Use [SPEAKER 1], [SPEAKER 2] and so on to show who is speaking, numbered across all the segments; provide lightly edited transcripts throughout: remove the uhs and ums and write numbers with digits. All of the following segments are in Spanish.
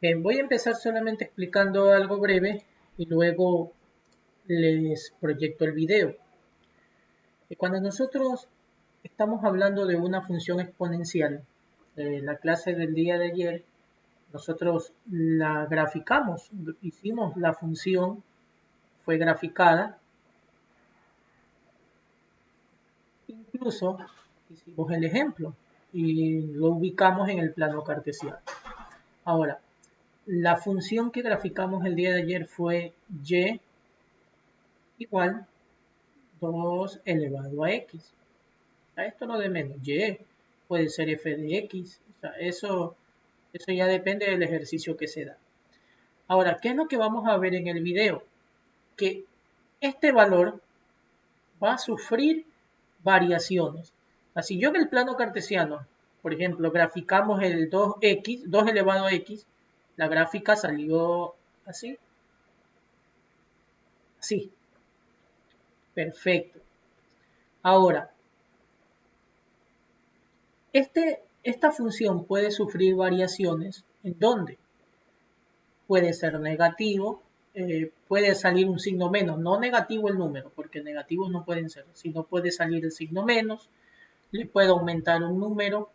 [SPEAKER 1] Voy a empezar solamente explicando algo breve y luego les proyecto el video. Cuando nosotros estamos hablando de una función exponencial, la clase del día de ayer, nosotros la graficamos, hicimos la función, fue graficada, incluso hicimos el ejemplo y lo ubicamos en el plano cartesiano. Ahora, la función que graficamos el día de ayer fue y igual 2 elevado a x. A esto no de menos, y puede ser f de x. O sea, eso ya depende del ejercicio que se da. Ahora, ¿qué es lo que vamos a ver en el video? Que este valor va a sufrir variaciones. Así yo en el plano cartesiano, por ejemplo, graficamos el 2x, 2 elevado a x, la gráfica salió así, así, perfecto. Ahora, esta función puede sufrir variaciones. ¿En dónde? Puede ser negativo, puede salir un signo menos, no negativo el número, porque negativos no pueden ser, sino puede salir el signo menos, le puedo aumentar un número,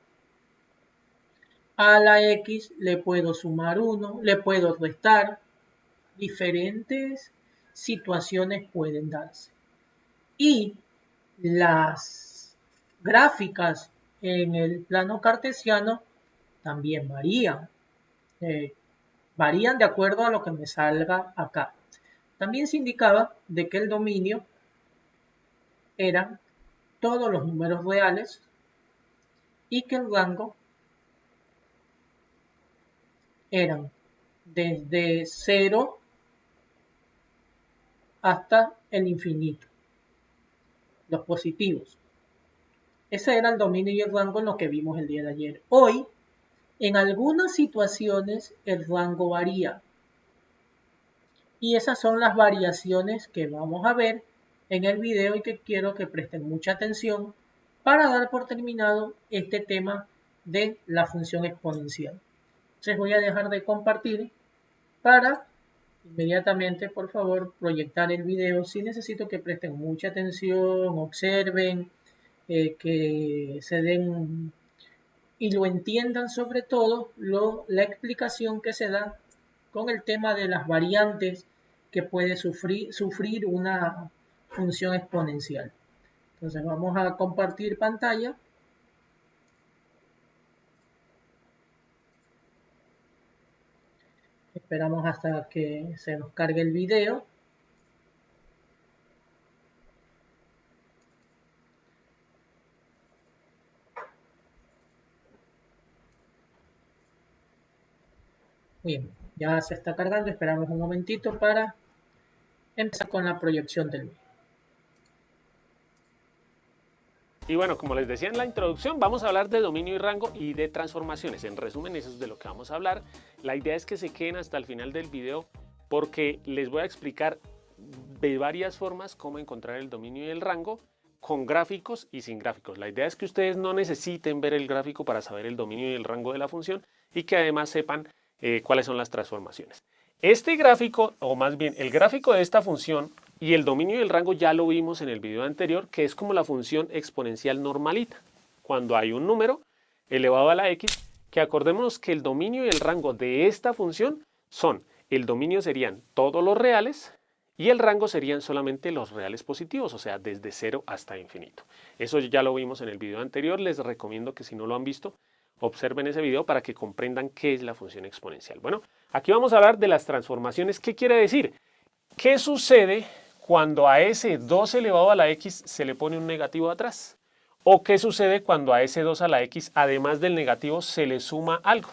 [SPEAKER 1] a la x le puedo sumar 1, le puedo restar, diferentes situaciones pueden darse. Y las gráficas en el plano cartesiano también varían. Varían de acuerdo a lo que me salga acá. También se indicaba de que el dominio eran todos los números reales y que el rango eran desde 0 hasta el infinito, los positivos. Ese era el dominio y el rango en lo que vimos el día de ayer. Hoy, en algunas situaciones, el rango varía. Y esas son las variaciones que vamos a ver en el video y que quiero que presten mucha atención para dar por terminado este tema de la función exponencial. Entonces voy a dejar de compartir para inmediatamente, por favor, proyectar el video. Sí necesito que presten mucha atención, observen, que se den y lo entiendan sobre todo la explicación que se da con el tema de las variantes que puede sufrir una función exponencial. Entonces vamos a compartir pantalla. Esperamos hasta que se nos cargue el video. Bien, ya se está cargando. Esperamos un momentito para empezar con la proyección del video.
[SPEAKER 2] Y bueno, como les decía en la introducción, vamos a hablar de dominio y rango y de transformaciones. En resumen, eso es de lo que vamos a hablar. La idea es que se queden hasta el final del video porque les voy a explicar de varias formas cómo encontrar el dominio y el rango con gráficos y sin gráficos. La idea es que ustedes no necesiten ver el gráfico para saber el dominio y el rango de la función y que además sepan cuáles son las transformaciones. Este gráfico, o más bien el gráfico de esta función y el dominio y el rango ya lo vimos en el video anterior, que es como la función exponencial normalita. Cuando hay un número elevado a la x, que acordémonos que el dominio y el rango de esta función son, el dominio serían todos los reales y el rango serían solamente los reales positivos, o sea, desde 0 hasta infinito. Eso ya lo vimos en el video anterior, les recomiendo que si no lo han visto, observen ese video para que comprendan qué es la función exponencial. Bueno, aquí vamos a hablar de las transformaciones. ¿Qué quiere decir? ¿Qué sucede cuando a ese 2 elevado a la x se le pone un negativo atrás? ¿O qué sucede cuando a ese 2 a la x, además del negativo, se le suma algo?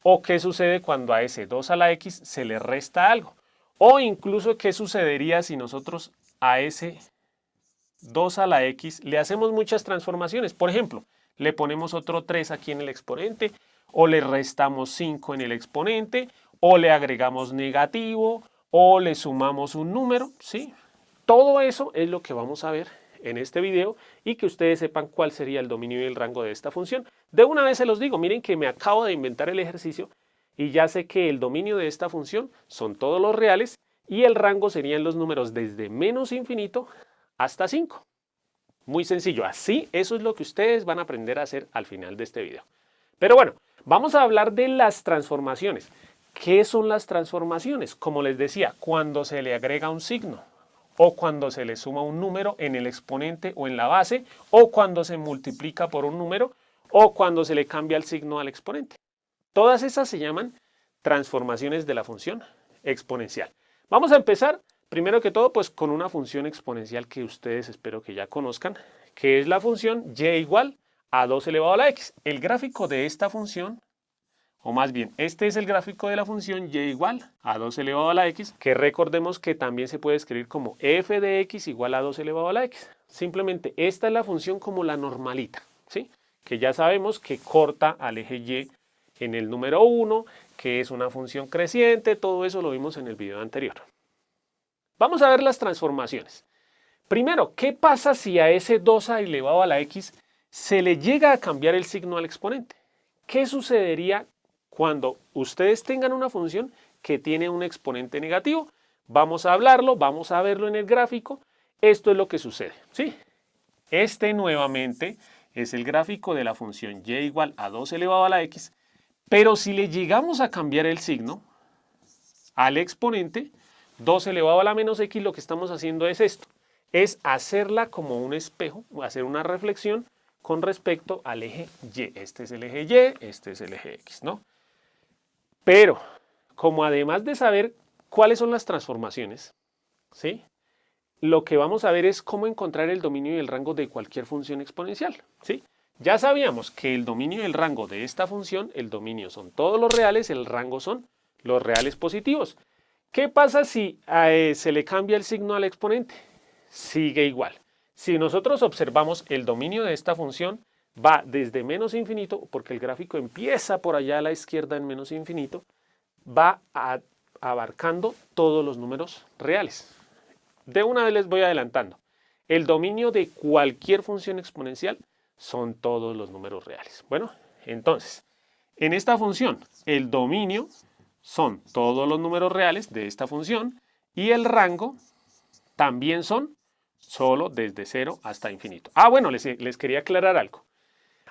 [SPEAKER 2] ¿O qué sucede cuando a ese 2 a la x se le resta algo? O incluso, ¿qué sucedería si nosotros a ese 2 a la x le hacemos muchas transformaciones? Por ejemplo, le ponemos otro 3 aquí en el exponente, o le restamos 5 en el exponente, o le agregamos negativo, o le sumamos un número, ¿sí? Todo eso es lo que vamos a ver en este video y que ustedes sepan cuál sería el dominio y el rango de esta función. De una vez se los digo, miren que me acabo de inventar el ejercicio y ya sé que el dominio de esta función son todos los reales y el rango serían los números desde menos infinito hasta 5. Muy sencillo, así eso es lo que ustedes van a aprender a hacer al final de este video. Pero bueno, vamos a hablar de las transformaciones. ¿Qué son las transformaciones? Como les decía, cuando se le agrega un signo, o cuando se le suma un número en el exponente o en la base, o cuando se multiplica por un número, o cuando se le cambia el signo al exponente. Todas esas se llaman transformaciones de la función exponencial. Vamos a empezar, primero que todo, pues con una función exponencial que ustedes espero que ya conozcan, que es la función y igual a 2 elevado a la x. El gráfico de esta función, o más bien, este es el gráfico de la función y igual a 2 elevado a la x, que recordemos que también se puede escribir como f de x igual a 2 elevado a la x. Simplemente esta es la función como la normalita, ¿sí? Que ya sabemos que corta al eje y en el número 1, que es una función creciente, todo eso lo vimos en el video anterior. Vamos a ver las transformaciones. Primero, ¿qué pasa si a ese 2 elevado a la x se le llega a cambiar el signo al exponente? ¿Qué sucedería cuando ustedes tengan una función que tiene un exponente negativo? Vamos a hablarlo, vamos a verlo en el gráfico. Esto es lo que sucede, ¿sí? Este nuevamente es el gráfico de la función y igual a 2 elevado a la x, pero si le llegamos a cambiar el signo al exponente, 2 elevado a la menos x, lo que estamos haciendo es esto, es hacerla como un espejo, hacer una reflexión con respecto al eje y. Este es el eje y, este es el eje x, ¿no? Pero, como además de saber cuáles son las transformaciones, ¿sí? Lo que vamos a ver es cómo encontrar el dominio y el rango de cualquier función exponencial, ¿sí? Ya sabíamos que el dominio y el rango de esta función, el dominio son todos los reales, el rango son los reales positivos. ¿Qué pasa si se le cambia el signo al exponente? Sigue igual. Si nosotros observamos el dominio de esta función, va desde menos infinito, porque el gráfico empieza por allá a la izquierda en menos infinito, va abarcando todos los números reales. De una vez les voy adelantando. El dominio de cualquier función exponencial son todos los números reales. Bueno, entonces, en esta función, el dominio son todos los números reales de esta función y el rango también son solo desde 0 hasta infinito. Ah, bueno, les quería aclarar algo.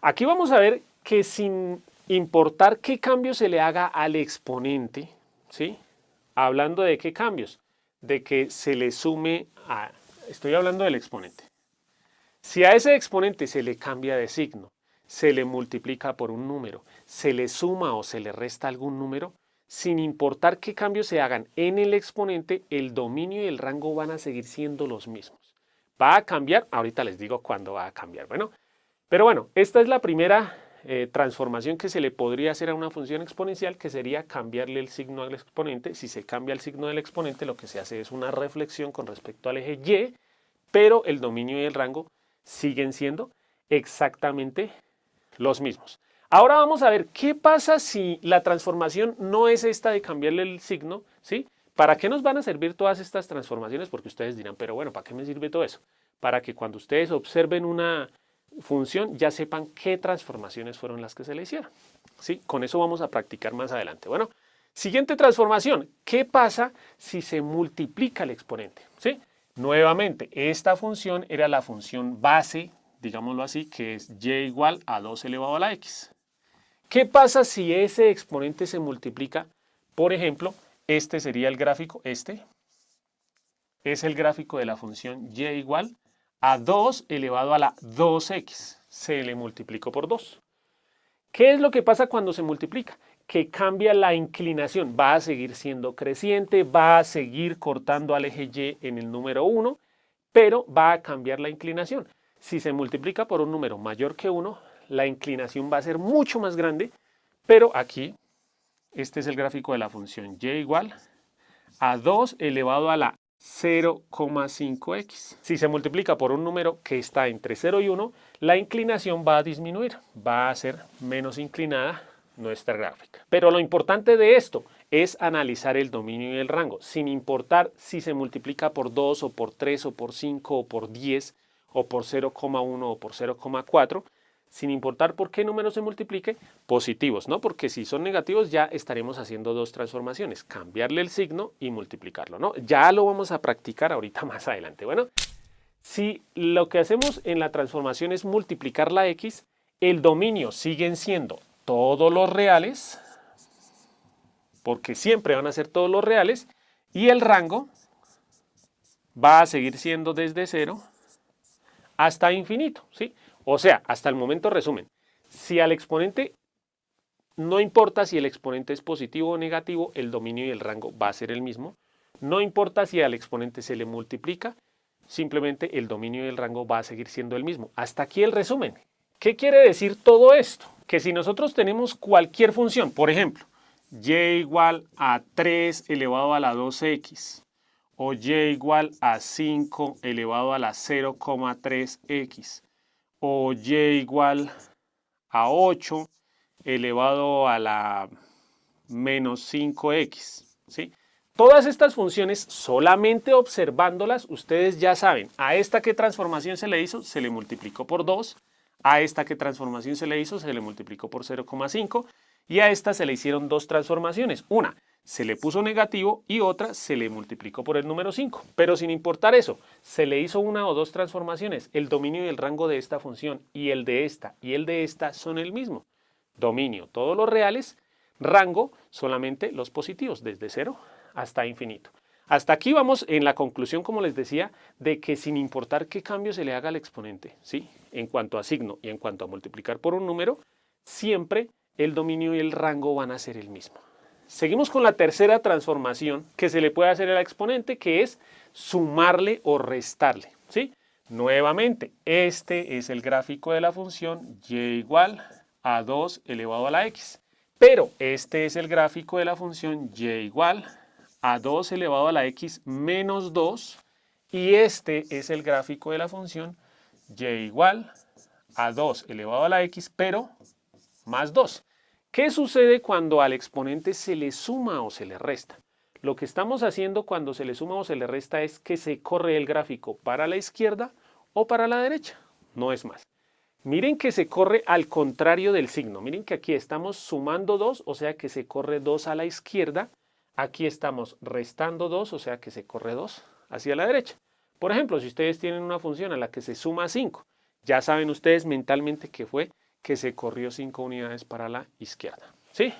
[SPEAKER 2] Aquí vamos a ver que sin importar qué cambio se le haga al exponente, ¿sí? Hablando de qué cambios, de que se le sume a... Estoy hablando del exponente. Si a ese exponente se le cambia de signo, se le multiplica por un número, se le suma o se le resta algún número, sin importar qué cambios se hagan en el exponente, el dominio y el rango van a seguir siendo los mismos. ¿Va a cambiar? Ahorita les digo cuándo va a cambiar. Bueno, pero bueno, esta es la primera transformación que se le podría hacer a una función exponencial, que sería cambiarle el signo al exponente. Si se cambia el signo del exponente, lo que se hace es una reflexión con respecto al eje y, pero el dominio y el rango siguen siendo exactamente los mismos. Ahora vamos a ver qué pasa si la transformación no es esta de cambiarle el signo, ¿sí? ¿Para qué nos van a servir todas estas transformaciones? Porque ustedes dirán, pero bueno, ¿para qué me sirve todo eso? Para que cuando ustedes observen una función ya sepan qué transformaciones fueron las que se le hicieron, ¿sí? Con eso vamos a practicar más adelante. Bueno, siguiente transformación. ¿Qué pasa si se multiplica el exponente? ¿Sí? Nuevamente, esta función era la función base, digámoslo así, que es y igual a 2 elevado a la x. ¿Qué pasa si ese exponente se multiplica? Por ejemplo, este sería el gráfico, este es el gráfico de la función y igual a 2 elevado a la 2x. Se le multiplicó por 2. ¿Qué es lo que pasa cuando se multiplica? Que cambia la inclinación, va a seguir siendo creciente, va a seguir cortando al eje y en el número 1, pero va a cambiar la inclinación. Si se multiplica por un número mayor que 1, la inclinación va a ser mucho más grande, pero aquí, este es el gráfico de la función y igual a 2 elevado a la 0,5x. Si se multiplica por un número que está entre 0 y 1, la inclinación va a disminuir, va a ser menos inclinada nuestra gráfica. Pero lo importante de esto es analizar el dominio y el rango, sin importar si se multiplica por 2 o por 3 o por 5 o por 10 o por 0,1 o por 0,4, sin importar por qué número se multiplique, positivos, ¿no? Porque si son negativos ya estaremos haciendo dos transformaciones, cambiarle el signo y multiplicarlo, ¿no? Ya lo vamos a practicar ahorita más adelante. Bueno, si lo que hacemos en la transformación es multiplicar la x, el dominio siguen siendo todos los reales, porque siempre van a ser todos los reales, y el rango va a seguir siendo desde 0 hasta infinito, ¿sí? O sea, hasta el momento resumen, si al exponente, no importa si el exponente es positivo o negativo, el dominio y el rango va a ser el mismo. No importa si al exponente se le multiplica, simplemente el dominio y el rango va a seguir siendo el mismo. Hasta aquí el resumen. ¿Qué quiere decir todo esto? Que si nosotros tenemos cualquier función, por ejemplo, y igual a 3 elevado a la 2x, o y igual a 5 elevado a la 0,3x, o y igual a 8 elevado a la menos 5x, ¿sí? Todas estas funciones, solamente observándolas, ustedes ya saben, a esta qué transformación se le hizo, se le multiplicó por 2, a esta qué transformación se le hizo, se le multiplicó por 0,5, y a esta se le hicieron dos transformaciones. Una, se le puso negativo y otra se le multiplicó por el número 5. Pero sin importar eso, se le hizo una o dos transformaciones. El dominio y el rango de esta función y el de esta son el mismo. Dominio, todos los reales. Rango, solamente los positivos, desde 0 hasta infinito. Hasta aquí vamos en la conclusión, como les decía, de que sin importar qué cambio se le haga al exponente, ¿sí? En cuanto a signo y en cuanto a multiplicar por un número, siempre el dominio y el rango van a ser el mismo. Seguimos con la tercera transformación que se le puede hacer al exponente, que es sumarle o restarle, ¿sí? Nuevamente, este es el gráfico de la función y igual a 2 elevado a la x. Pero este es el gráfico de la función y igual a 2 elevado a la x menos 2. Y este es el gráfico de la función y igual a 2 elevado a la x, pero más 2. ¿Qué sucede cuando al exponente se le suma o se le resta? Lo que estamos haciendo cuando se le suma o se le resta es que se corre el gráfico para la izquierda o para la derecha. No es más. Miren que se corre al contrario del signo. Miren que aquí estamos sumando 2, o sea que se corre 2 a la izquierda. Aquí estamos restando 2, o sea que se corre 2 hacia la derecha. Por ejemplo, si ustedes tienen una función a la que se suma 5, ya saben ustedes mentalmente que fue que se corrió 5 unidades para la izquierda, ¿sí?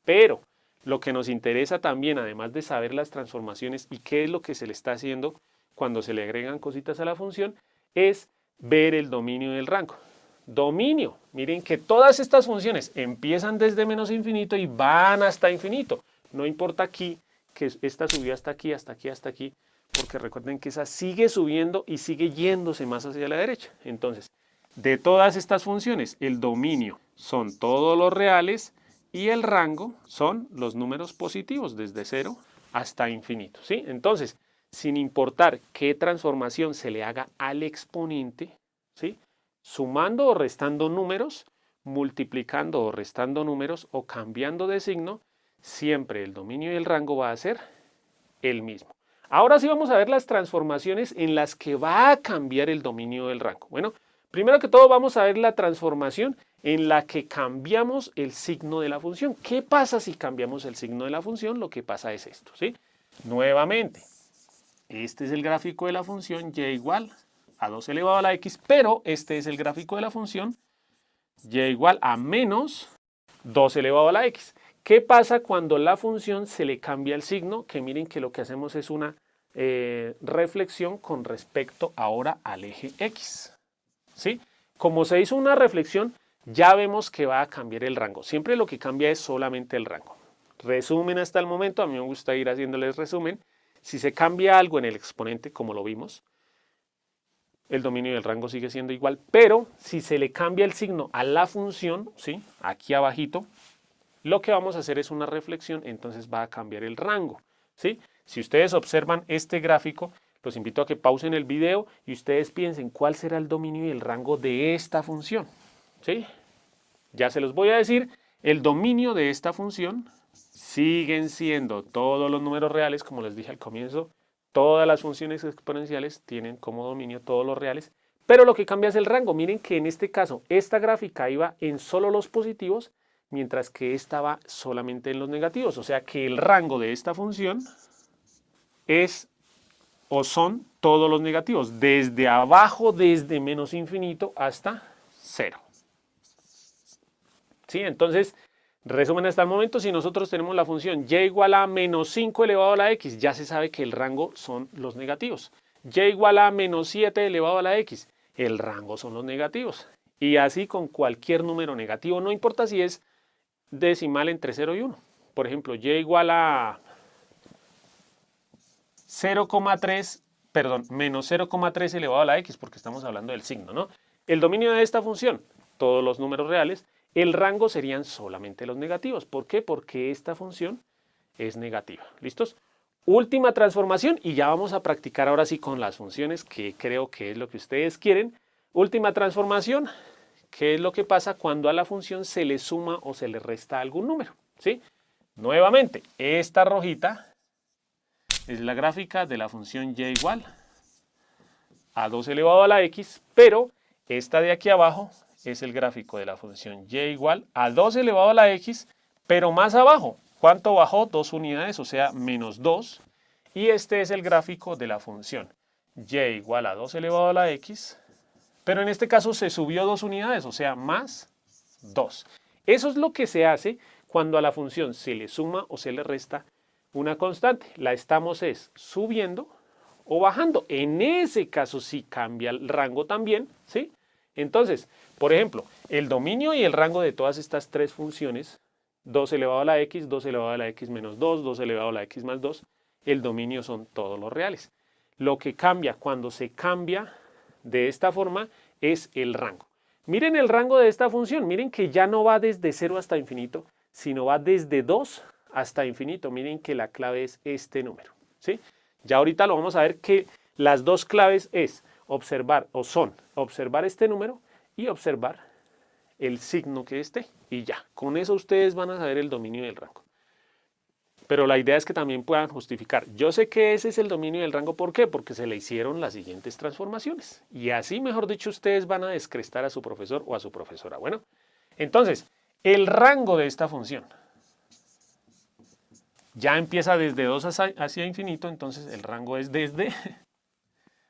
[SPEAKER 2] Pero lo que nos interesa también, además de saber las transformaciones y qué es lo que se le está haciendo cuando se le agregan cositas a la función, es ver el dominio del rango. Dominio, miren que todas estas funciones empiezan desde menos infinito y van hasta infinito. No importa aquí que esta subió hasta aquí, hasta aquí, hasta aquí, porque recuerden que esa sigue subiendo y sigue yéndose más hacia la derecha. Entonces, de todas estas funciones, el dominio son todos los reales y el rango son los números positivos desde 0 hasta infinito, ¿sí? Entonces, sin importar qué transformación se le haga al exponente, ¿sí? Sumando o restando números, multiplicando o restando números o cambiando de signo, siempre el dominio y el rango va a ser el mismo. Ahora sí vamos a ver las transformaciones en las que va a cambiar el dominio del rango. Bueno, primero que todo vamos a ver la transformación en la que cambiamos el signo de la función. ¿Qué pasa si cambiamos el signo de la función? Lo que pasa es esto, ¿sí? Nuevamente, este es el gráfico de la función y igual a 2 elevado a la x, pero este es el gráfico de la función y igual a menos 2 elevado a la x. ¿Qué pasa cuando la función se le cambia el signo? Que miren que lo que hacemos es una reflexión con respecto ahora al eje x, ¿sí? Como se hizo una reflexión, ya vemos que va a cambiar el rango. Siempre lo que cambia es solamente el rango. Resumen hasta el momento, a mí me gusta ir haciéndoles resumen. Si se cambia algo en el exponente, como lo vimos, el dominio del rango sigue siendo igual, pero si se le cambia el signo a la función, ¿sí? Aquí abajito, lo que vamos a hacer es una reflexión, entonces va a cambiar el rango, ¿sí? Si ustedes observan este gráfico, los invito a que pausen el video y ustedes piensen cuál será el dominio y el rango de esta función, ¿sí? Ya se los voy a decir, el dominio de esta función siguen siendo todos los números reales, como les dije al comienzo, todas las funciones exponenciales tienen como dominio todos los reales, pero lo que cambia es el rango. Miren que en este caso esta gráfica iba en solo los positivos, mientras que esta va solamente en los negativos. O sea que el rango de esta función es o son todos los negativos, desde abajo, desde menos infinito hasta 0. ¿Sí? Entonces, resumen hasta el momento, si nosotros tenemos la función y igual a menos 5 elevado a la x, ya se sabe que el rango son los negativos. Y igual a menos 7 elevado a la x, el rango son los negativos. Y así con cualquier número negativo, no importa si es decimal entre 0 y 1. Por ejemplo, y igual a 0,3, perdón, menos 0,3 elevado a la x, porque estamos hablando del signo, ¿no? El dominio de esta función, todos los números reales, el rango serían solamente los negativos. ¿Por qué? Porque esta función es negativa. ¿Listos? Última transformación y ya vamos a practicar ahora sí con las funciones, que creo que es lo que ustedes quieren. Última transformación, ¿qué es lo que pasa cuando a la función se le suma o se le resta algún número? ¿Sí? Nuevamente, esta rojita es la gráfica de la función y igual a 2 elevado a la x, pero esta de aquí abajo es el gráfico de la función y igual a 2 elevado a la x, pero más abajo. ¿Cuánto bajó? 2 unidades, o sea, menos 2. Y este es el gráfico de la función y igual a 2 elevado a la x, pero en este caso se subió 2 unidades, o sea, más 2. Eso es lo que se hace cuando a la función se le suma o se le resta una constante. La estamos subiendo o bajando. En ese caso sí cambia el rango también, ¿sí? Entonces, por ejemplo, el dominio y el rango de todas estas tres funciones, 2 elevado a la x, 2 elevado a la x menos 2, 2 elevado a la x más 2, el dominio son todos los reales. Lo que cambia cuando se cambia de esta forma es el rango. Miren el rango de esta función, miren que ya no va desde 0 hasta infinito, sino va desde 2 hasta infinito. Miren que la clave es este número, ¿sí? Ya ahorita lo vamos a ver que las dos claves es observar o son observar este número y observar el signo que esté. Y ya, con eso ustedes van a saber el dominio del rango. Pero la idea es que también puedan justificar. Yo sé que ese es el dominio del rango. ¿Por qué? Porque se le hicieron las siguientes transformaciones. Y así, mejor dicho, ustedes van a descrestar a su profesor o a su profesora. Bueno, entonces, el rango de esta función ya empieza desde 2 hacia infinito. Entonces, el rango es desde,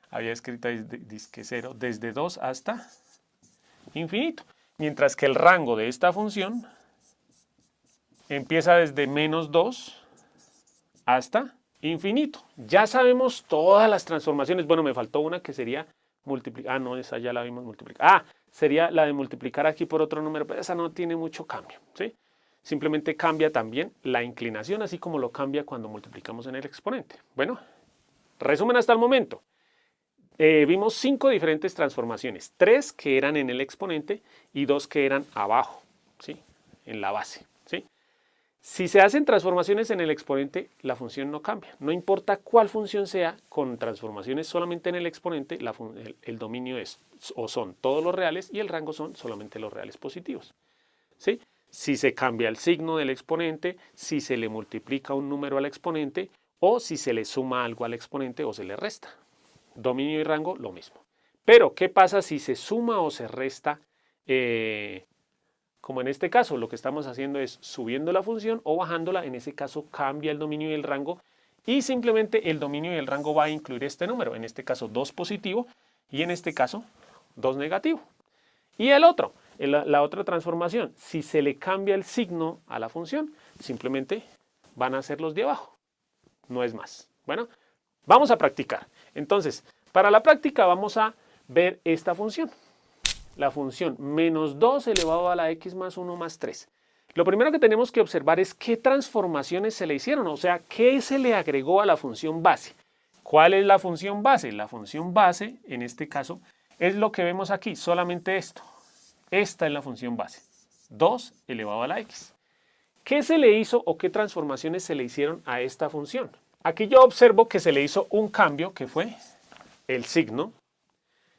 [SPEAKER 2] había escrito disque 0, desde 2 hasta infinito. Mientras que el rango de esta función empieza desde menos 2 hasta infinito. Ya sabemos todas las transformaciones. Bueno, me faltó una que sería multiplicar. Ah, no, esa ya la vimos multiplicar. Ah, sería la de multiplicar aquí por otro número, pero esa no tiene mucho cambio, ¿sí? Simplemente cambia también la inclinación, así como lo cambia cuando multiplicamos en el exponente. Bueno, resumen hasta el momento. Vimos 5 diferentes transformaciones. 3 que eran en el exponente y 2 que eran abajo, ¿sí? En la base, ¿sí? Si se hacen transformaciones en el exponente, la función no cambia. No importa cuál función sea, con transformaciones solamente en el exponente, el dominio es o son todos los reales y el rango son solamente los reales positivos, ¿sí? Si se cambia el signo del exponente, si se le multiplica un número al exponente o si se le suma algo al exponente o se le resta. Dominio y rango, lo mismo. Pero, ¿qué pasa si se suma o se resta? Como en este caso, lo que estamos haciendo es subiendo la función o bajándola. En ese caso cambia el dominio y el rango. Y simplemente el dominio y el rango va a incluir este número. En este caso 2 positivo y en este caso 2 negativo. Y el otro, la otra transformación, si se le cambia el signo a la función, simplemente van a ser los de abajo. No es más. Bueno, vamos a practicar. Entonces, para la práctica vamos a ver esta función. La función menos 2 elevado a la x más 1 más 3. Lo primero que tenemos que observar es qué transformaciones se le hicieron, o sea, qué se le agregó a la función base. ¿Cuál es la función base? La función base, en este caso, es lo que vemos aquí, solamente esto. Esta es la función base, 2 elevado a la x. ¿Qué se le hizo o qué transformaciones se le hicieron a esta función? Aquí yo observo que se le hizo un cambio, que fue el signo.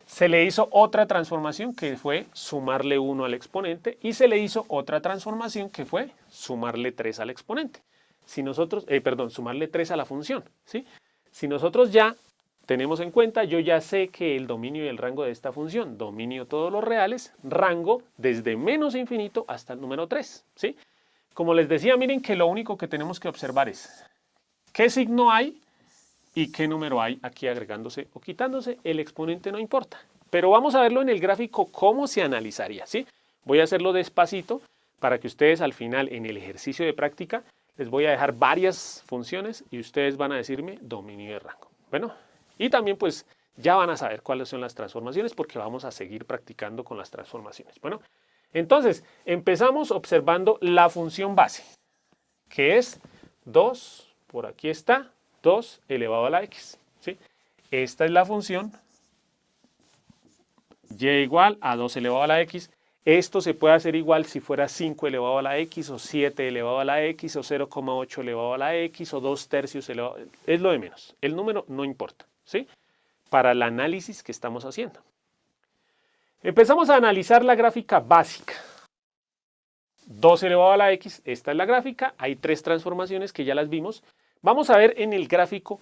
[SPEAKER 2] Se le hizo otra transformación, que fue sumarle 1 al exponente. Y se le hizo otra transformación, que fue sumarle 3 al exponente. Si nosotros, sumarle 3 a la función, ¿sí? Si nosotros ya tenemos en cuenta, yo ya sé que el dominio y el rango de esta función, dominio todos los reales, rango desde menos infinito hasta el número 3, ¿sí? Como les decía, miren que lo único que tenemos que observar es qué signo hay y qué número hay aquí agregándose o quitándose, el exponente no importa. Pero vamos a verlo en el gráfico cómo se analizaría, ¿sí? Voy a hacerlo despacito para que ustedes al final en el ejercicio de práctica les voy a dejar varias funciones y ustedes van a decirme dominio de rango. Bueno, y también pues ya van a saber cuáles son las transformaciones porque vamos a seguir practicando con las transformaciones. Bueno, entonces empezamos observando la función base, que es 2, por aquí está, 2 elevado a la x, ¿sí? Esta es la función y igual a 2 elevado a la x. Esto se puede hacer igual si fuera 5 elevado a la x, o 7 elevado a la x, o 0,8 elevado a la x, o 2/3 elevado a la x. Es lo de menos. El número no importa, ¿sí? Para el análisis que estamos haciendo. Empezamos a analizar la gráfica básica. 2 elevado a la x, esta es la gráfica. Hay 3 transformaciones que ya las vimos. Vamos a ver en el gráfico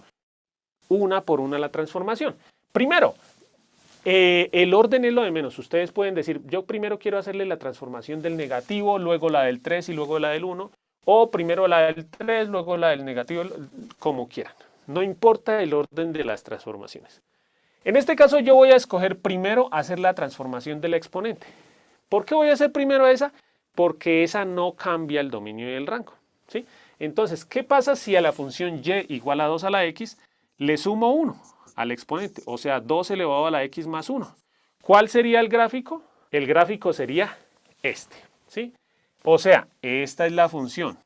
[SPEAKER 2] una por una la transformación. Primero, el orden es lo de menos. Ustedes pueden decir, yo primero quiero hacerle la transformación del negativo, luego la del 3 y luego la del 1. O primero la del 3, luego la del negativo, como quieran. No importa el orden de las transformaciones. En este caso yo voy a escoger primero hacer la transformación del exponente. ¿Por qué voy a hacer primero esa? Porque esa no cambia el dominio y el rango, ¿sí? Entonces, ¿qué pasa si a la función y igual a 2 a la x le sumo 1 al exponente? O sea, 2 elevado a la x más 1. ¿Cuál sería el gráfico? El gráfico sería este, ¿sí? O sea, esta es la función.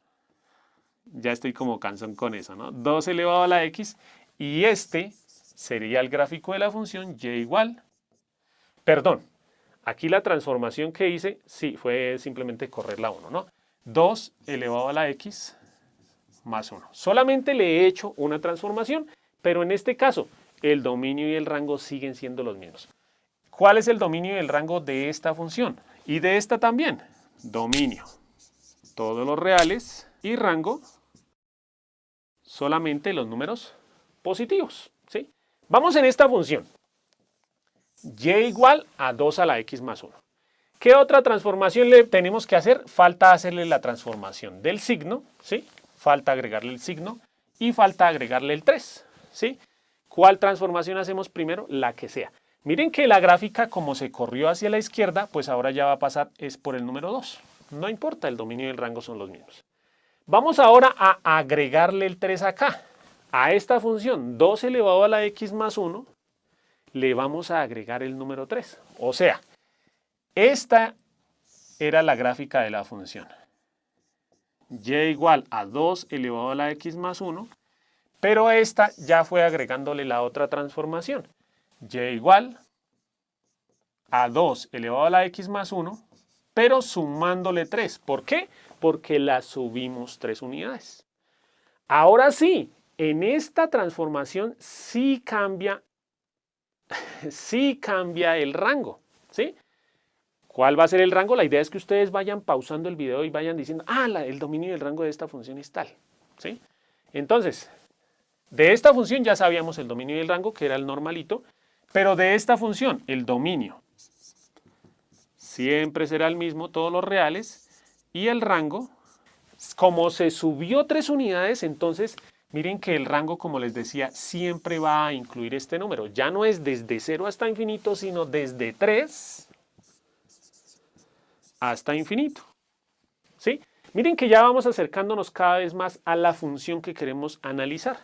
[SPEAKER 2] Ya estoy como cansón con eso, ¿no? 2 elevado a la x y este sería el gráfico de la función y igual. Perdón, aquí la transformación que hice, sí, fue simplemente correr la 1, ¿no? 2 elevado a la x más 1. Solamente le he hecho una transformación, pero en este caso el dominio y el rango siguen siendo los mismos. ¿Cuál es el dominio y el rango de esta función? Y de esta también. Dominio, todos los reales, y rango, solamente los números positivos, ¿sí? Vamos en esta función. Y igual a 2 a la x más 1. ¿Qué otra transformación le tenemos que hacer? Falta hacerle la transformación del signo, ¿sí? Falta agregarle el signo y falta agregarle el 3, ¿sí? ¿Cuál transformación hacemos primero? La que sea. Miren que la gráfica, como se corrió hacia la izquierda, pues ahora ya va a pasar es por el número 2. No importa, el dominio y el rango son los mismos. Vamos ahora a agregarle el 3 acá. A esta función 2 elevado a la x más 1 le vamos a agregar el número 3. O sea, esta era la gráfica de la función. Y igual a 2 elevado a la x más 1, pero esta ya fue agregándole la otra transformación. Y igual a 2 elevado a la x más 1, pero sumándole 3. ¿Por qué? Porque la subimos 3 unidades. Ahora sí, en esta transformación sí cambia el rango, ¿sí? ¿Cuál va a ser el rango? La idea es que ustedes vayan pausando el video y vayan diciendo, el dominio y el rango de esta función es tal, ¿sí? Entonces, de esta función ya sabíamos el dominio y el rango, que era el normalito, pero de esta función, el dominio siempre será el mismo, todos los reales, y el rango, como se subió 3 unidades, entonces miren que el rango, como les decía, siempre va a incluir este número. Ya no es desde 0 hasta infinito, sino desde 3 hasta infinito, ¿sí? Miren que ya vamos acercándonos cada vez más a la función que queremos analizar.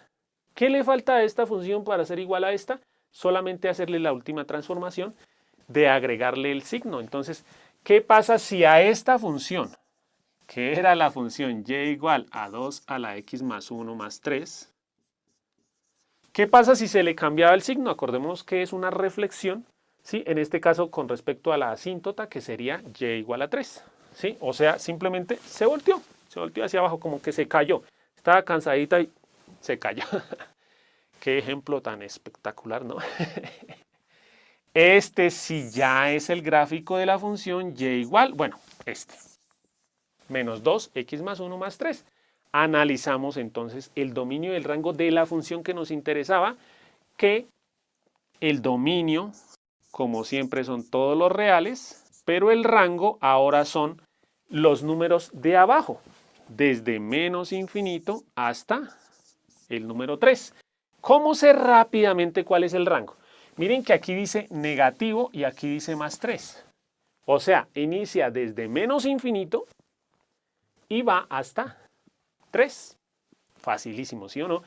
[SPEAKER 2] ¿Qué le falta a esta función para ser igual a esta? Solamente hacerle la última transformación de agregarle el signo. Entonces, ¿qué pasa si a esta función, que era la función y igual a 2 a la x más 1 más 3, ¿qué pasa si se le cambiaba el signo? Acordémonos que es una reflexión, ¿sí? En este caso con respecto a la asíntota, que sería y igual a 3, ¿sí? O sea, simplemente se volteó hacia abajo, como que se cayó. Estaba cansadita y se cayó. Qué ejemplo tan espectacular, ¿no? Este sí ya es el gráfico de la función y igual, bueno, este. Menos 2, x más 1 más 3. Analizamos entonces el dominio y el rango de la función que nos interesaba, que el dominio, como siempre, son todos los reales, pero el rango ahora son los números de abajo, desde menos infinito hasta el número 3. ¿Cómo sé rápidamente cuál es el rango? Miren que aquí dice negativo y aquí dice más 3. O sea, inicia desde menos infinito y va hasta 3. Facilísimo, ¿sí o no?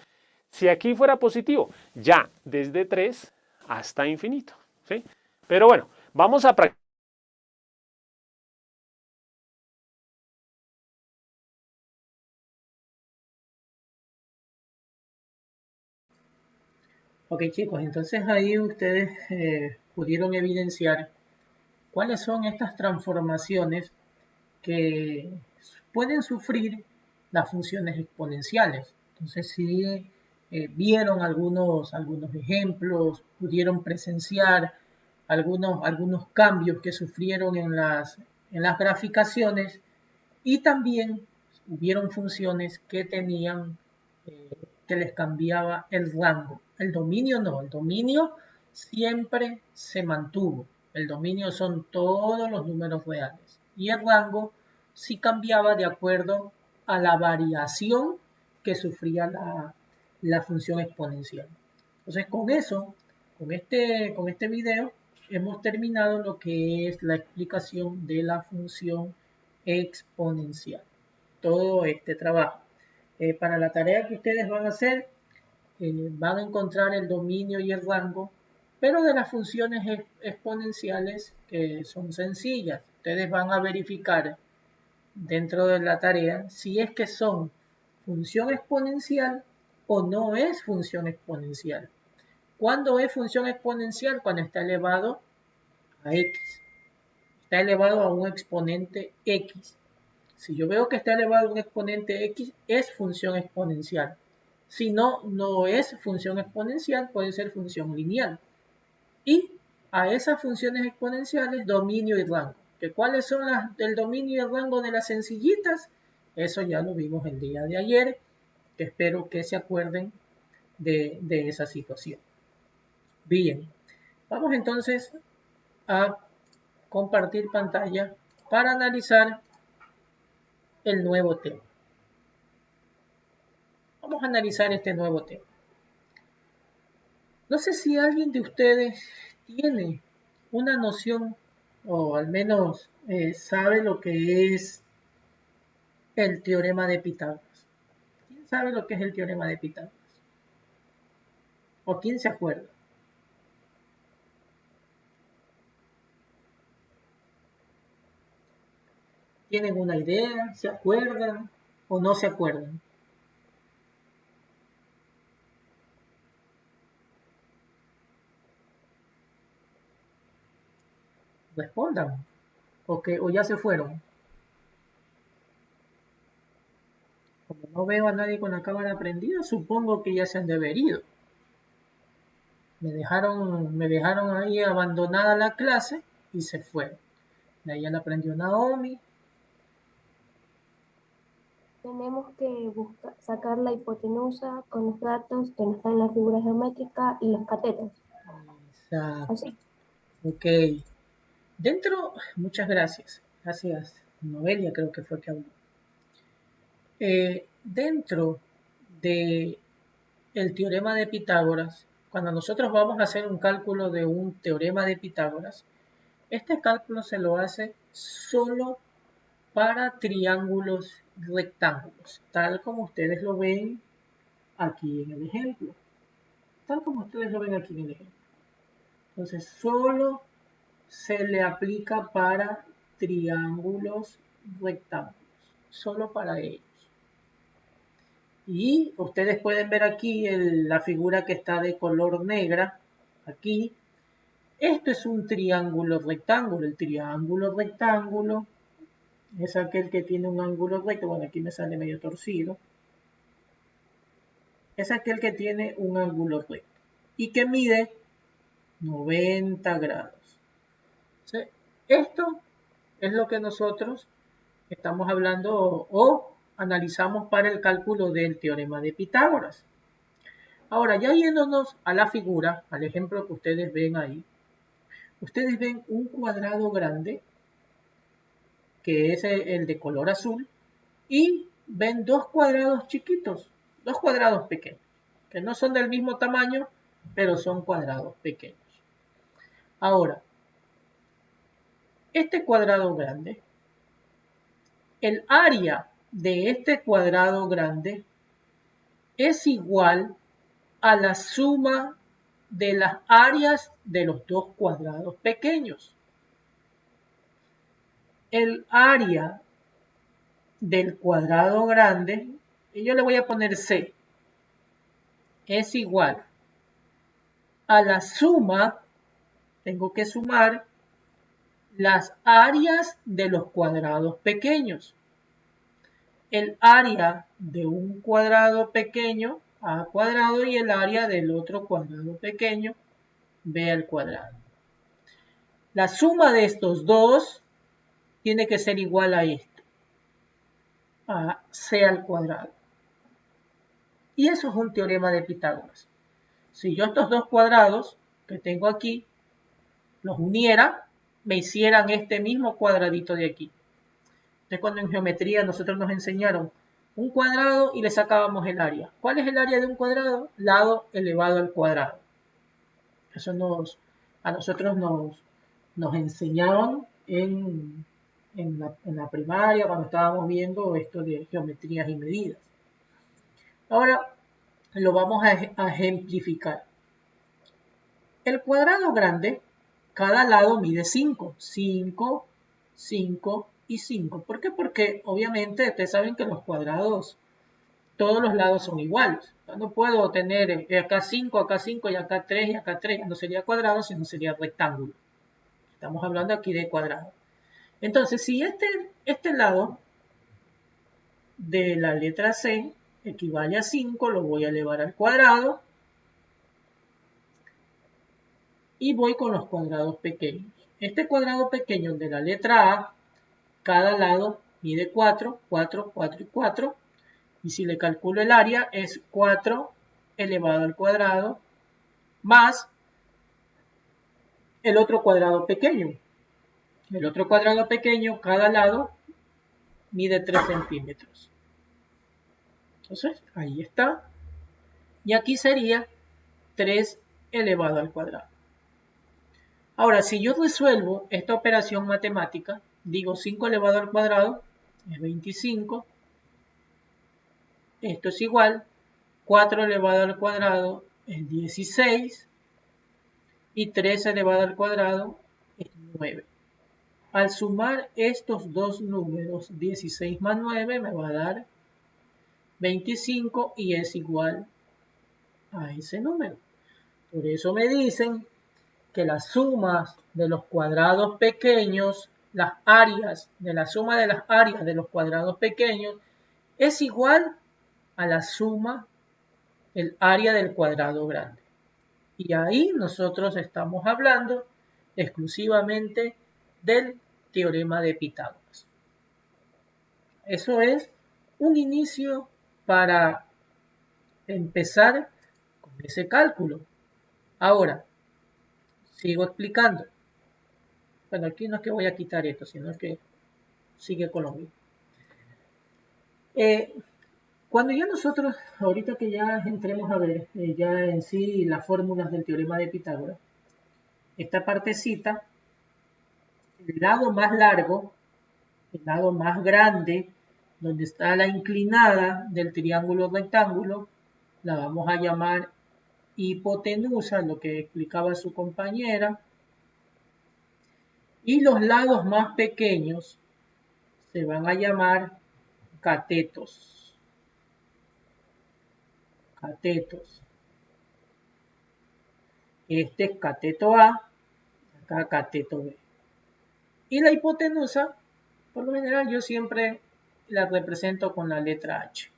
[SPEAKER 2] Si aquí fuera positivo, ya desde 3 hasta infinito, ¿sí? Pero bueno, vamos a practicar.
[SPEAKER 1] Ok chicos, entonces ahí ustedes pudieron evidenciar cuáles son estas transformaciones que pueden sufrir las funciones exponenciales. Entonces, si vieron algunos ejemplos, pudieron presenciar algunos cambios que sufrieron en las graficaciones y también hubieron funciones que tenían, que les cambiaba el rango. El dominio no, el dominio siempre se mantuvo. El dominio son todos los números reales. Y el rango sí cambiaba de acuerdo a la variación que sufría la función exponencial. Entonces con eso, con este video, hemos terminado lo que es la explicación de la función exponencial. Todo este trabajo. Para la tarea que ustedes van a hacer, van a encontrar el dominio y el rango, pero de las funciones exponenciales que son sencillas. Ustedes van a verificar dentro de la tarea si es que son función exponencial o no es función exponencial. ¿Cuándo es función exponencial? Cuando está elevado a x. Está elevado a un exponente x. Si yo veo que está elevado a un exponente x, es función exponencial. Si no, no es función exponencial, puede ser función lineal. Y a esas funciones exponenciales, dominio y rango. ¿Cuáles son las del dominio y el rango de las sencillitas? Eso ya lo vimos el día de ayer, que espero que se acuerden de esa situación. Bien, vamos entonces a compartir pantalla para analizar el nuevo tema. Vamos a analizar este nuevo tema. No sé si alguien de ustedes tiene una noción o al menos sabe lo que es el teorema de Pitágoras. ¿Quién sabe lo que es el teorema de Pitágoras? ¿O quién se acuerda? ¿Tienen una idea? ¿Se acuerdan o no se acuerdan? Respondan. O ya se fueron. Como no veo a nadie con la cámara prendida, supongo que ya se han de haber ido. Me dejaron ahí abandonada la clase y se fueron. De ahí ya la prendió Naomi.
[SPEAKER 3] Tenemos que sacar la hipotenusa con los datos que nos dan la figura geométrica y los catetos.
[SPEAKER 1] Exacto.
[SPEAKER 3] Así.
[SPEAKER 1] Ok. Muchas gracias. Gracias, Noelia, creo que fue que habló. Dentro de el teorema de Pitágoras, cuando nosotros vamos a hacer un cálculo de un teorema de Pitágoras, este cálculo se lo hace solo para triángulos rectángulos, tal como ustedes lo ven aquí en el ejemplo. Tal como ustedes lo ven aquí en el ejemplo. Entonces, solo se le aplica para triángulos rectángulos, solo para ellos. Y ustedes pueden ver aquí la figura que está de color negra, aquí. Esto es un triángulo rectángulo. El triángulo rectángulo es aquel que tiene un ángulo recto. Bueno, aquí me sale medio torcido. Es aquel que tiene un ángulo recto y que mide 90 grados. ¿Sí? Esto es lo que nosotros estamos hablando o analizamos para el cálculo del teorema de Pitágoras. Ahora, ya yéndonos a la figura, al ejemplo que ustedes ven ahí, ustedes ven un cuadrado grande, que es el de color azul, y ven dos cuadrados chiquitos, dos cuadrados pequeños, que no son del mismo tamaño, pero son cuadrados pequeños. Ahora, este cuadrado grande, el área de este cuadrado grande es igual a la suma de las áreas de los dos cuadrados pequeños. El área del cuadrado grande, y yo le voy a poner C, es igual a la suma, tengo que sumar las áreas de los cuadrados pequeños. El área de un cuadrado pequeño, A cuadrado, y el área del otro cuadrado pequeño, B al cuadrado. La suma de estos dos tiene que ser igual a esto, a C al cuadrado. Y eso es un teorema de Pitágoras. Si yo estos dos cuadrados que tengo aquí los uniera, me hicieran este mismo cuadradito de aquí. Entonces, cuando en geometría nosotros nos enseñaron un cuadrado y le sacábamos el área. ¿Cuál es el área de un cuadrado? Lado elevado al cuadrado. Eso a nosotros nos enseñaban en la primaria, cuando estábamos viendo esto de geometrías y medidas. Ahora lo vamos a ejemplificar. El cuadrado grande, cada lado mide 5. 5, 5 y 5. ¿Por qué? Porque obviamente ustedes saben que los cuadrados, todos los lados son iguales. No puedo tener acá 5 y acá 3 y acá 3. No sería cuadrado, sino sería rectángulo. Estamos hablando aquí de cuadrado. Entonces, si este lado de la letra C equivale a 5, lo voy a elevar al cuadrado. Y voy con los cuadrados pequeños. Este cuadrado pequeño de la letra A, cada lado mide 4, 4, 4 y 4. Y si le calculo el área, es 4 elevado al cuadrado más el otro cuadrado pequeño. El otro cuadrado pequeño, cada lado mide 3 centímetros. Entonces, ahí está. Y aquí sería 3 elevado al cuadrado. Ahora, si yo resuelvo esta operación matemática, digo 5 elevado al cuadrado es 25. Esto es igual. 4 elevado al cuadrado es 16. Y 3 elevado al cuadrado es 9. Al sumar estos dos números, 16 más 9, me va a dar 25 y es igual a ese número. Por eso me dicen que las sumas de los cuadrados pequeños, las áreas de la suma de las áreas de los cuadrados pequeños es igual a la suma del área del cuadrado grande. Y ahí nosotros estamos hablando exclusivamente del teorema de Pitágoras. Eso es un inicio para empezar con ese cálculo. Ahora, sigo explicando. Bueno, aquí no es que voy a quitar esto, sino que sigue con lo mismo. Cuando ya nosotros, ahorita que ya entremos a ver ya en sí las fórmulas del teorema de Pitágoras, esta partecita, el lado más largo, el lado más grande, donde está la inclinada del triángulo rectángulo, la vamos a llamar hipotenusa, lo que explicaba su compañera. Y los lados más pequeños se van a llamar catetos. Catetos. Este es cateto A, acá cateto B. Y la hipotenusa, por lo general, yo siempre la represento con la letra H.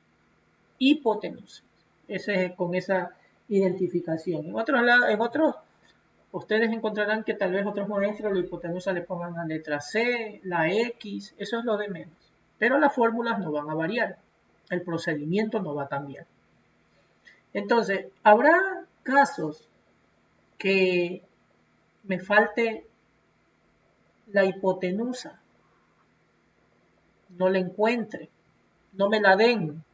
[SPEAKER 1] Hipotenusa. Ese es con esa identificación. En otros, ustedes encontrarán que tal vez otros maestros la hipotenusa le pongan la letra C, la X, eso es lo de menos. Pero las fórmulas no van a variar. El procedimiento no va a cambiar. Entonces, habrá casos que me falte la hipotenusa, no la encuentre, no me la den.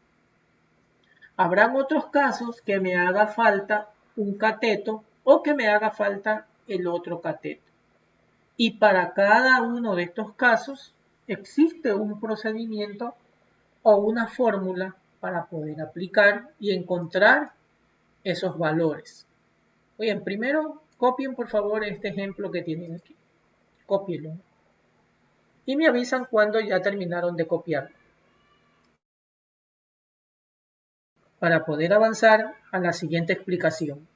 [SPEAKER 1] Habrán otros casos que me haga falta un cateto o que me haga falta el otro cateto. Y para cada uno de estos casos existe un procedimiento o una fórmula para poder aplicar y encontrar esos valores. Oigan, primero copien por favor este ejemplo que tienen aquí. Cópienlo. Y me avisan cuando ya terminaron de copiarlo, para poder avanzar a la siguiente explicación.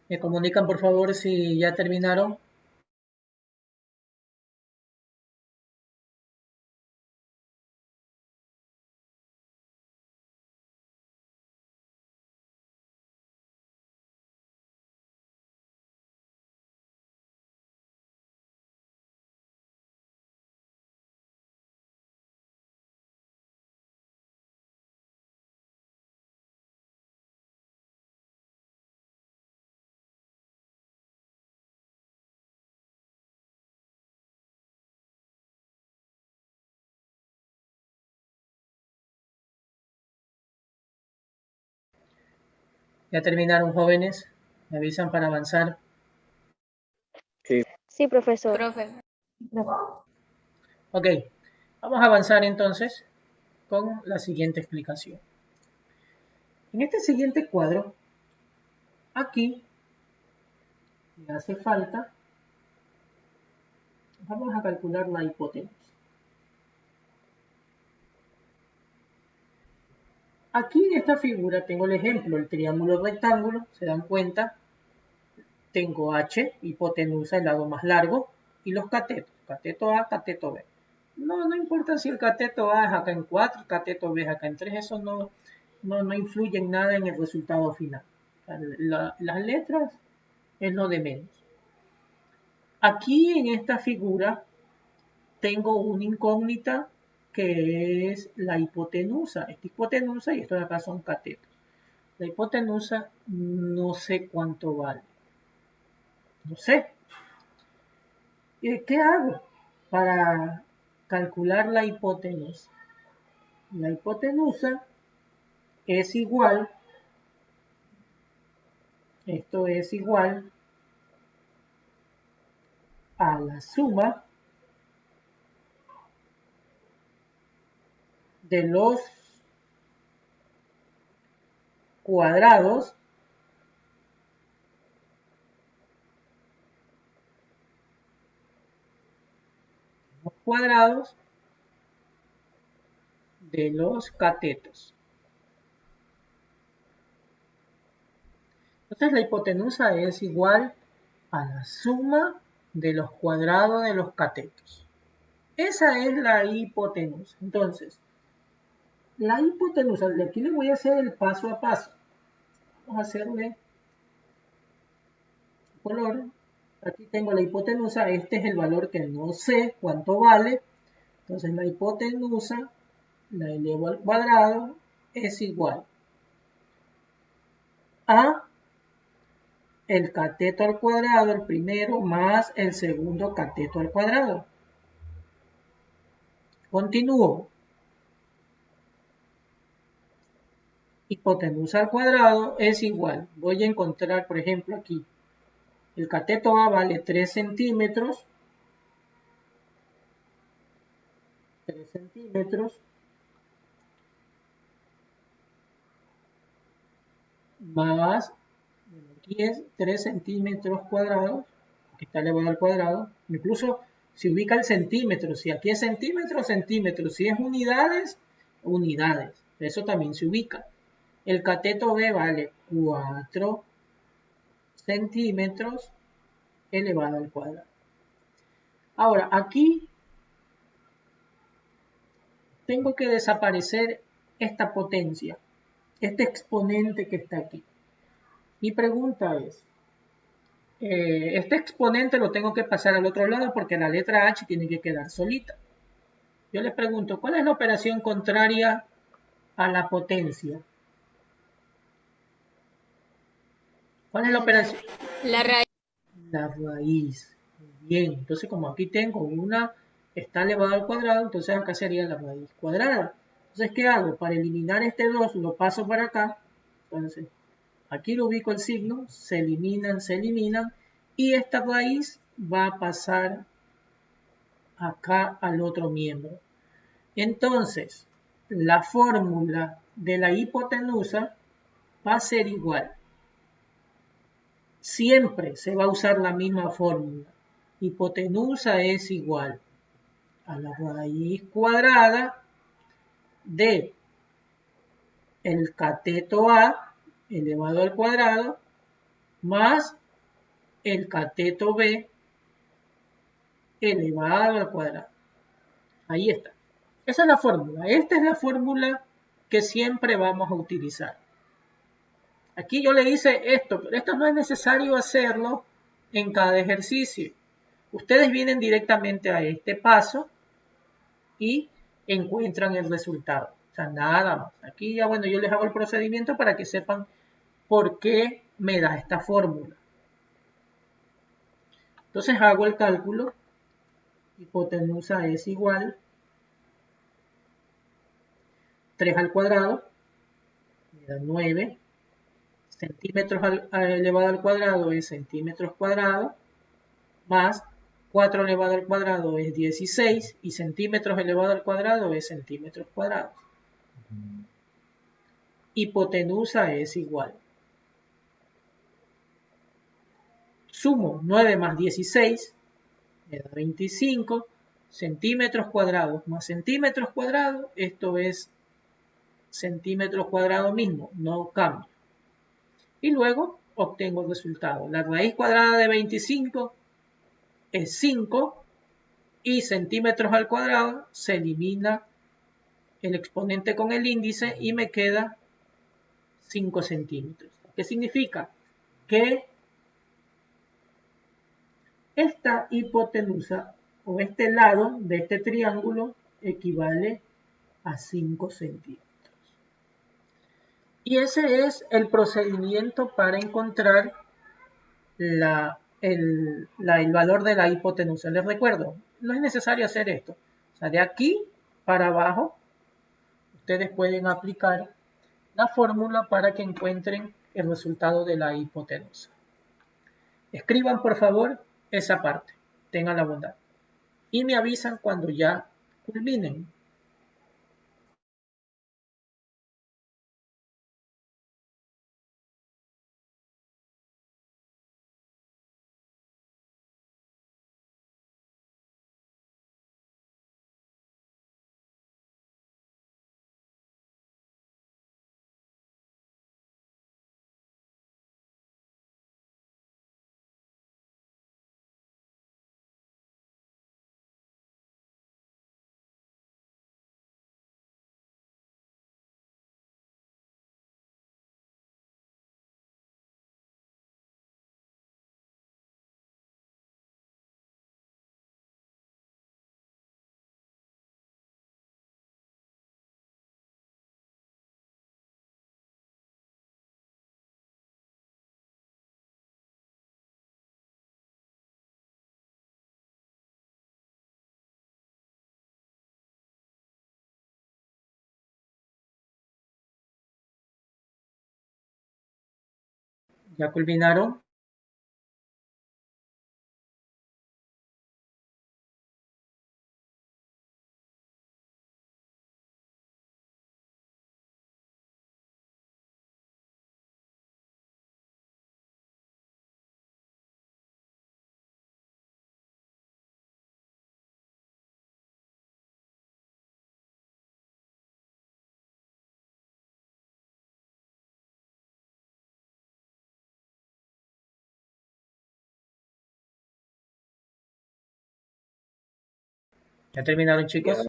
[SPEAKER 1] Me comunican por favor si ya terminaron. Ya terminaron, jóvenes. Me avisan para avanzar.
[SPEAKER 3] Sí, profesor.
[SPEAKER 4] Profe.
[SPEAKER 1] Ok, vamos a avanzar entonces con la siguiente explicación. En este siguiente cuadro, aquí me hace falta, vamos a calcular la hipotenusa. Aquí en esta figura tengo el ejemplo, el triángulo rectángulo, se dan cuenta, tengo H, hipotenusa, el lado más largo, y los catetos, cateto A, cateto B. No importa si el cateto A es acá en 4, el cateto B es acá en 3, eso no influye en nada en el resultado final. Las letras es lo de menos. Aquí en esta figura tengo una incógnita que es la hipotenusa. Esta hipotenusa y estos de acá son catetos. La hipotenusa no sé cuánto vale. No sé. ¿Qué hago para calcular la hipotenusa? La hipotenusa es igual, esto es igual a la suma de los cuadrados de los catetos. Entonces la hipotenusa es igual a la suma de los cuadrados de los catetos. Esa es la hipotenusa. Entonces, la hipotenusa, de aquí le voy a hacer el paso a paso. Vamos a hacerle color. Aquí tengo la hipotenusa, este es el valor que no sé cuánto vale. Entonces la hipotenusa la elevo al cuadrado es igual a el cateto al cuadrado, el primero, más el segundo cateto al cuadrado. Continúo. Hipotenusa al cuadrado es igual. Voy a encontrar, por ejemplo, aquí. El cateto A vale 3 centímetros. 3 centímetros. Más, aquí es 3 centímetros cuadrados. Aquí está elevado al cuadrado. Incluso se ubica el centímetro. Si aquí es centímetros, centímetros. Si es unidades, unidades. Eso también se ubica. El cateto B vale 4 centímetros elevado al cuadrado. Ahora, aquí tengo que desaparecer esta potencia, este exponente que está aquí. Mi pregunta es, este exponente lo tengo que pasar al otro lado porque la letra H tiene que quedar solita. Yo les pregunto, ¿cuál es la operación contraria a la potencia? ¿Cuál es la operación?
[SPEAKER 3] La raíz.
[SPEAKER 1] La raíz. Muy bien, entonces como aquí tengo una está elevado al cuadrado, entonces acá sería la raíz cuadrada. Entonces, ¿qué hago? Para eliminar este 2 lo paso para acá. Entonces, aquí lo ubico el signo, se eliminan, y esta raíz va a pasar acá al otro miembro. Entonces, la fórmula de la hipotenusa va a ser igual. Siempre se va a usar la misma fórmula. Hipotenusa es igual a la raíz cuadrada de el cateto A elevado al cuadrado más el cateto B elevado al cuadrado. Ahí está. Esa es la fórmula. Esta es la fórmula que siempre vamos a utilizar. Aquí yo le hice esto, pero esto no es necesario hacerlo en cada ejercicio. Ustedes vienen directamente a este paso y encuentran el resultado. O sea, nada más. Aquí ya, bueno, yo les hago el procedimiento para que sepan por qué me da esta fórmula. Entonces hago el cálculo. Hipotenusa es igual 3 al cuadrado, me da 9. Centímetros elevado al cuadrado es centímetros cuadrados, más 4 elevado al cuadrado es 16, y centímetros elevado al cuadrado es centímetros cuadrados. Hipotenusa es igual. Sumo 9 más 16, me da 25, centímetros cuadrados más centímetros cuadrados, esto es centímetros cuadrados mismo, no cambia. Y luego obtengo el resultado. La raíz cuadrada de 25 es 5, y centímetros al cuadrado se elimina el exponente con el índice y me queda 5 centímetros. ¿Qué significa? Que esta hipotenusa o este lado de este triángulo equivale a 5 centímetros. Y ese es el procedimiento para encontrar el valor de la hipotenusa. Les recuerdo, no es necesario hacer esto. O sea, de aquí para abajo, ustedes pueden aplicar la fórmula para que encuentren el resultado de la hipotenusa. Escriban por favor esa parte, tengan la bondad. Y me avisan cuando ya culminen. ¿Ya culminaron? ¿Ya terminaron, chicos?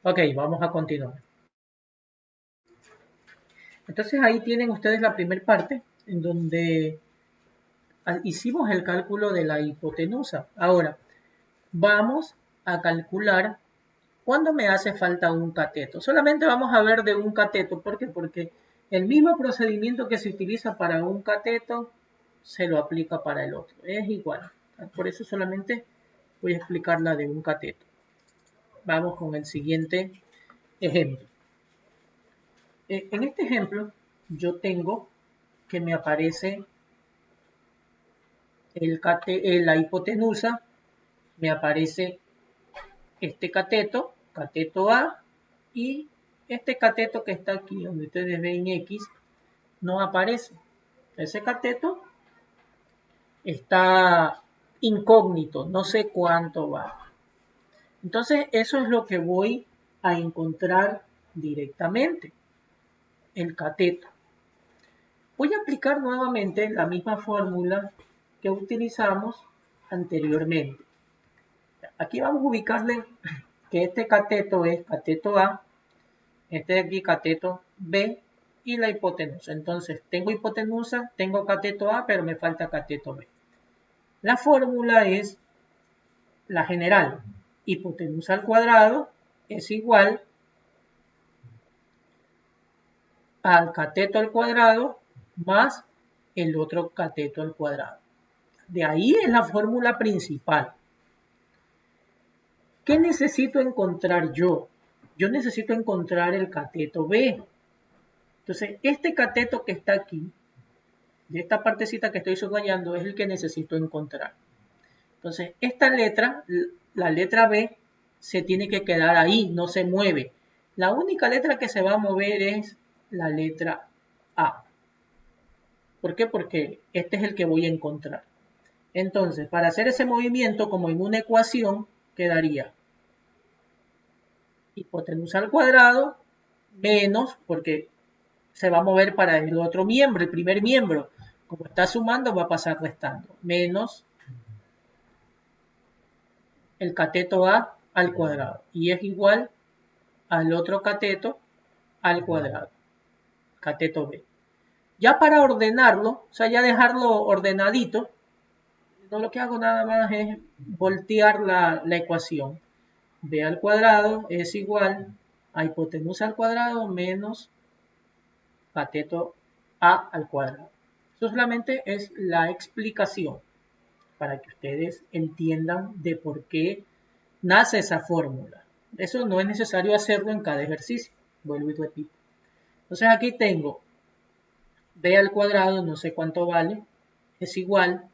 [SPEAKER 1] Ok, vamos a continuar. Entonces ahí tienen ustedes la primera parte en donde hicimos el cálculo de la hipotenusa. Ahora, vamos a calcular cuándo me hace falta un cateto. Solamente vamos a ver de un cateto. ¿Por qué? Porque el mismo procedimiento que se utiliza para un cateto se lo aplica para el otro. Es igual. Por eso solamente voy a explicar la de un cateto. Vamos con el siguiente ejemplo. En este ejemplo, yo tengo que me aparece la hipotenusa, me aparece este cateto, cateto A, y este cateto que está aquí, donde ustedes ven X, no aparece. Ese cateto está incógnito, no sé cuánto va. Entonces, eso es lo que voy a encontrar directamente, el cateto. Voy a aplicar nuevamente la misma fórmula que utilizamos anteriormente. Aquí vamos a ubicarle que este cateto es cateto A, este de aquí cateto B y la hipotenusa. Entonces, tengo hipotenusa, tengo cateto A, pero me falta cateto B. La fórmula es la general. Hipotenusa al cuadrado es igual al cateto al cuadrado más el otro cateto al cuadrado. De ahí es la fórmula principal. ¿Qué necesito encontrar yo? Yo necesito encontrar el cateto B. Entonces, este cateto que está aquí, de esta partecita que estoy subrayando, es el que necesito encontrar. Entonces, esta letra, la letra B, se tiene que quedar ahí, no se mueve. La única letra que se va a mover es la letra A. ¿Por qué? Porque este es el que voy a encontrar. Entonces, para hacer ese movimiento, como en una ecuación, quedaría hipotenusa al cuadrado menos, porque se va a mover para el otro miembro, el primer miembro. Como está sumando, va a pasar restando. Menos el cateto A al cuadrado. Y es igual al otro cateto al cuadrado. Cateto B. Ya para ordenarlo, o sea, ya dejarlo ordenadito, no lo que hago nada más es voltear la ecuación. B al cuadrado es igual a hipotenusa al cuadrado menos cateto A al cuadrado. Eso solamente es la explicación para que ustedes entiendan de por qué nace esa fórmula. Eso no es necesario hacerlo en cada ejercicio. Vuelvo y repito. Entonces aquí tengo b al cuadrado, no sé cuánto vale, es igual.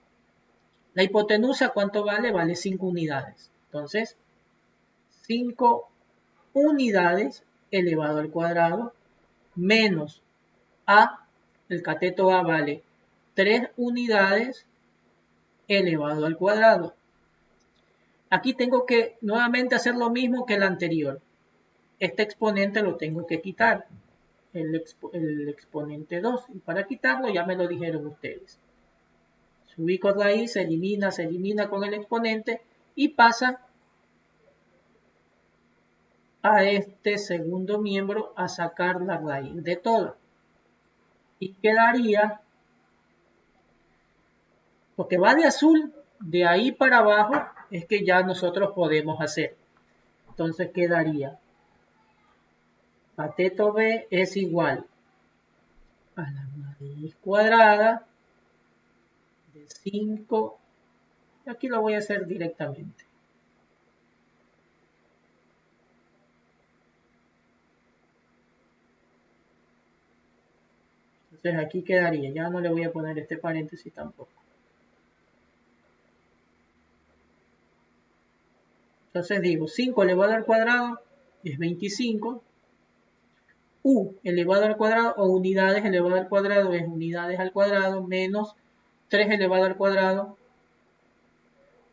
[SPEAKER 1] La hipotenusa, ¿cuánto vale? Vale 5 unidades. Entonces, 5 unidades elevado al cuadrado menos a, el cateto A vale 3 unidades elevado al cuadrado. Aquí tengo que nuevamente hacer lo mismo que el anterior. Este exponente lo tengo que quitar, el exponente 2. Y para quitarlo ya me lo dijeron ustedes. Se ubica raíz, se elimina con el exponente y pasa a este segundo miembro a sacar la raíz de todo. Y quedaría, porque va de azul, de ahí para abajo es que ya nosotros podemos hacer. Entonces quedaría cateto B es igual a la raíz cuadrada de 5. Aquí lo voy a hacer directamente. Entonces aquí quedaría, ya no le voy a poner este paréntesis tampoco. Entonces digo, 5 elevado al cuadrado es 25. U elevado al cuadrado o unidades elevado al cuadrado es unidades al cuadrado menos 3 elevado al cuadrado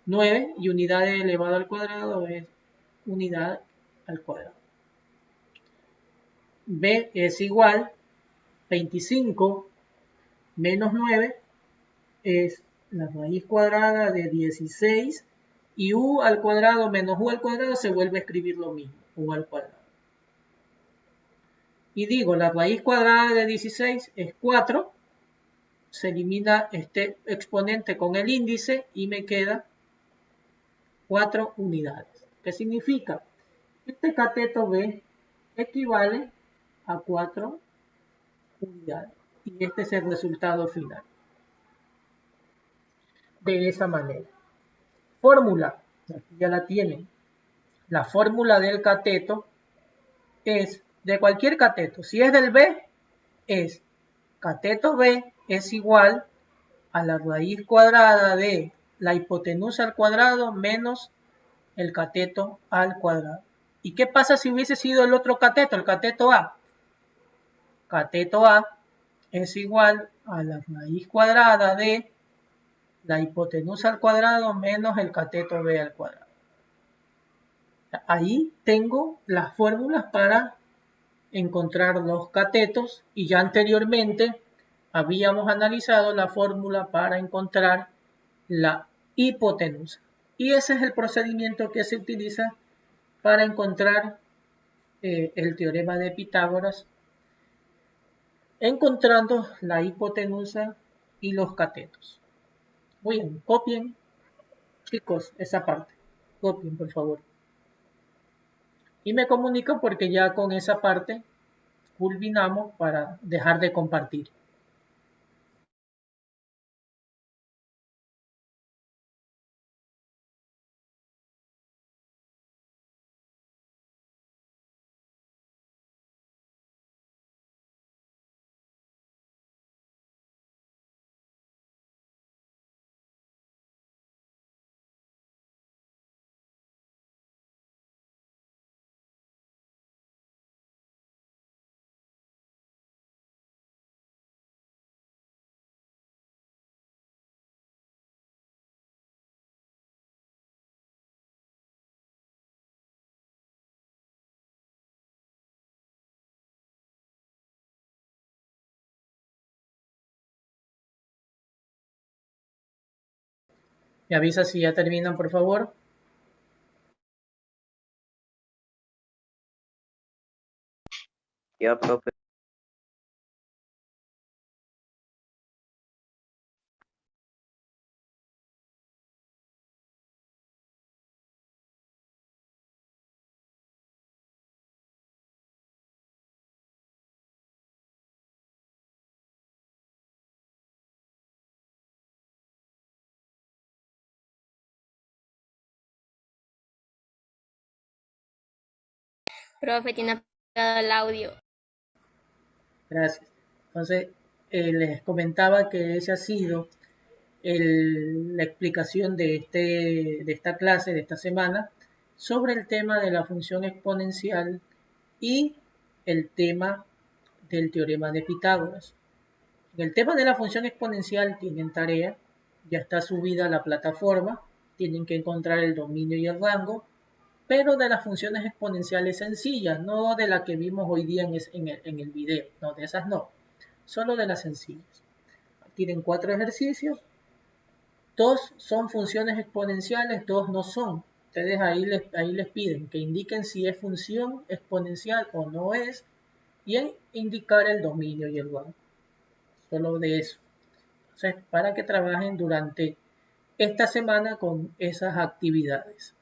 [SPEAKER 1] 9 y unidades elevado al cuadrado es unidad al cuadrado. B es igual 25 menos 9 es la raíz cuadrada de 16 Y u al cuadrado menos u al cuadrado se vuelve a escribir lo mismo, u al cuadrado. Y digo, la raíz cuadrada de 16 es 4. Se elimina este exponente con el índice y me queda 4 unidades. ¿Qué significa? Este cateto B equivale a 4 unidades. Y este es el resultado final. De esa manera. Fórmula, aquí ya la tienen. La fórmula del cateto es de cualquier cateto. Si es del B, es cateto B es igual a la raíz cuadrada de la hipotenusa al cuadrado menos el cateto al cuadrado. ¿Y qué pasa si hubiese sido el otro cateto, el cateto A? Cateto A es igual a la raíz cuadrada de la hipotenusa al cuadrado menos el cateto B al cuadrado. Ahí tengo las fórmulas para encontrar los catetos y ya anteriormente habíamos analizado la fórmula para encontrar la hipotenusa. Y ese es el procedimiento que se utiliza para encontrar el teorema de Pitágoras, encontrando la hipotenusa y los catetos. Muy bien, copien, chicos, esa parte. Copien, por favor. Y me comunico porque ya con esa parte culminamos para dejar de compartir. Me avisa si ya terminan, por favor.
[SPEAKER 4] Ya, profe.
[SPEAKER 3] Profe, tiene apagado el audio.
[SPEAKER 1] Gracias. Entonces, les comentaba que ese ha sido la explicación de esta clase, de esta semana, sobre el tema de la función exponencial y el tema del teorema de Pitágoras. En el tema de la función exponencial tienen tarea, ya está subida a la plataforma, tienen que encontrar el dominio y el rango, pero de las funciones exponenciales sencillas, no de la que vimos hoy día en el video, no, de esas no, solo de las sencillas. Tienen 4 ejercicios, 2 son funciones exponenciales, 2 no son. Ustedes ahí les piden que indiquen si es función exponencial o no es, y indicar el dominio y el rango. Solo de eso. Entonces, para que trabajen durante esta semana con esas actividades.